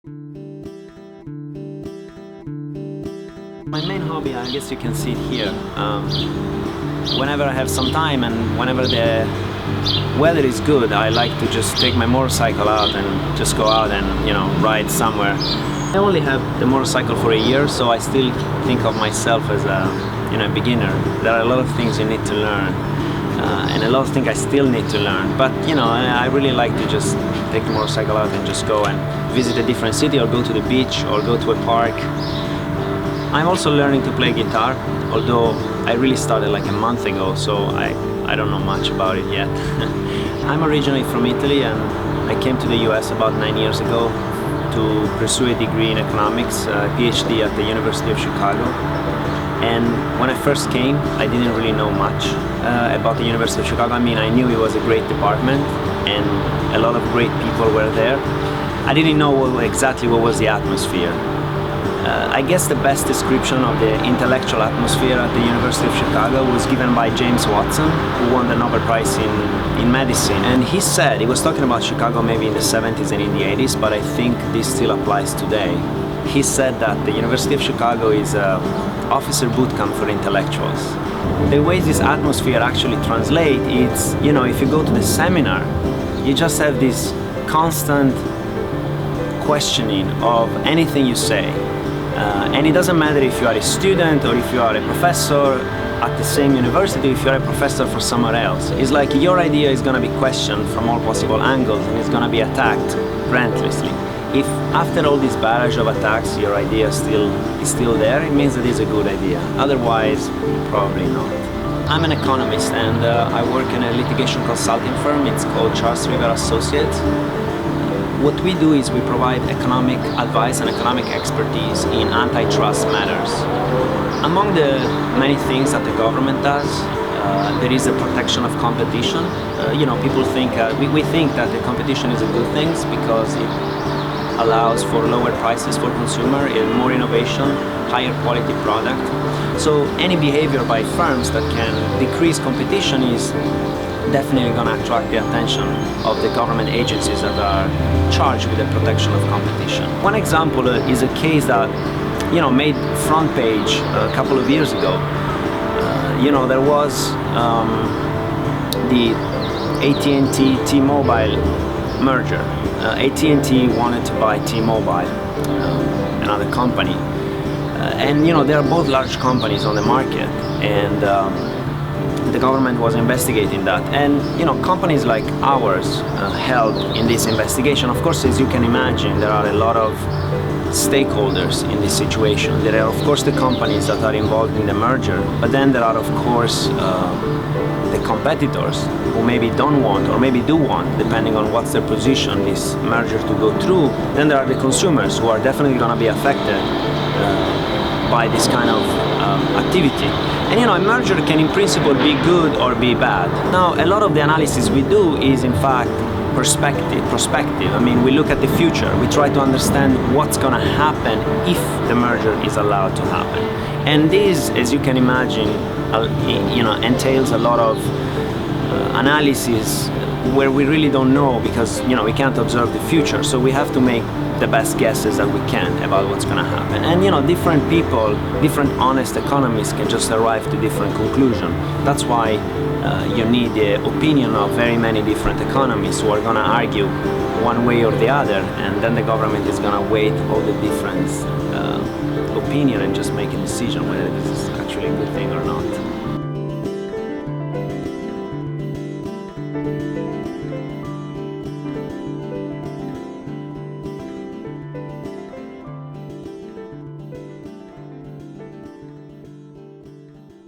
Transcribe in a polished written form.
My main hobby, I guess you can see it here. Whenever I have some time and whenever the weather is good, I like to just take my motorcycle out and just go out and, ride somewhere. I only have the motorcycle for a year, so I still think of myself as a beginner. There are a lot of things you need to learn, and a lot of things I still need to learn. But I really like to just take the motorcycle out and just go and visit a different city, or go to the beach, or go to a park. I'm also learning to play guitar, although I really started like a month ago, so I don't know much about it yet. I'm originally from Italy, and I came to the US about 9 years ago to pursue a degree in economics, a PhD at the University of Chicago. And when I first came, I didn't really know much about the University of Chicago. I mean, I knew it was a great department and a lot of great people were there. I didn't know exactly what was the atmosphere. I guess the best description of the intellectual atmosphere at the University of Chicago was given by James Watson, who won the Nobel Prize in medicine. And he was talking about Chicago maybe in the 70s and in the 80s, but I think this still applies today. He said that the University of Chicago is an officer boot camp for intellectuals. The way this atmosphere actually translates is, if you go to the seminar, you just have this constant questioning of anything you say. And it doesn't matter if you are a student or if you are a professor at the same university, if you are a professor for somewhere else. It's like your idea is going to be questioned from all possible angles and it's going to be attacked relentlessly. If after all this barrage of attacks your idea is still there, it means that it's a good idea. Otherwise, probably not. I'm an economist, and I work in a litigation consulting firm. It's called Charles River Associates. What we do is we provide economic advice and economic expertise in antitrust matters. Among the many things that the government does, there is a protection of competition. People think, we think that the competition is a good thing because it allows for lower prices for consumer, more innovation, higher quality product. So any behavior by firms that can decrease competition is definitely going to attract the attention of the government agencies that are charged with the protection of competition. One example is a case that made front page a couple of years ago. There was the AT&T T-Mobile merger. AT&T wanted to buy T-Mobile, another company, and they are both large companies on the market, and the government was investigating that, and companies like ours helped in this investigation. Of course, as you can imagine, there are a lot of stakeholders in this situation. There are of course the companies that are involved in the merger, but then there are of course the competitors who maybe don't want or maybe do want, depending on what's their position, this merger to go through. Then there are the consumers who are definitely going to be affected by this kind of activity. And a merger can in principle be good or be bad. Now, a lot of the analysis we do is in fact prospective. I mean, we look at the future. We try to understand what's going to happen if the merger is allowed to happen. And this, as you can imagine, entails a lot of analysis where we really don't know, because we can't observe the future. So we have to make the best guesses that we can about what's going to happen. And different people, different honest economists can just arrive to different conclusions. That's why you need the opinion of very many different economists who are going to argue one way or the other, and then the government is going to weigh all the different opinion and just make a decision whether this is actually a good thing or not.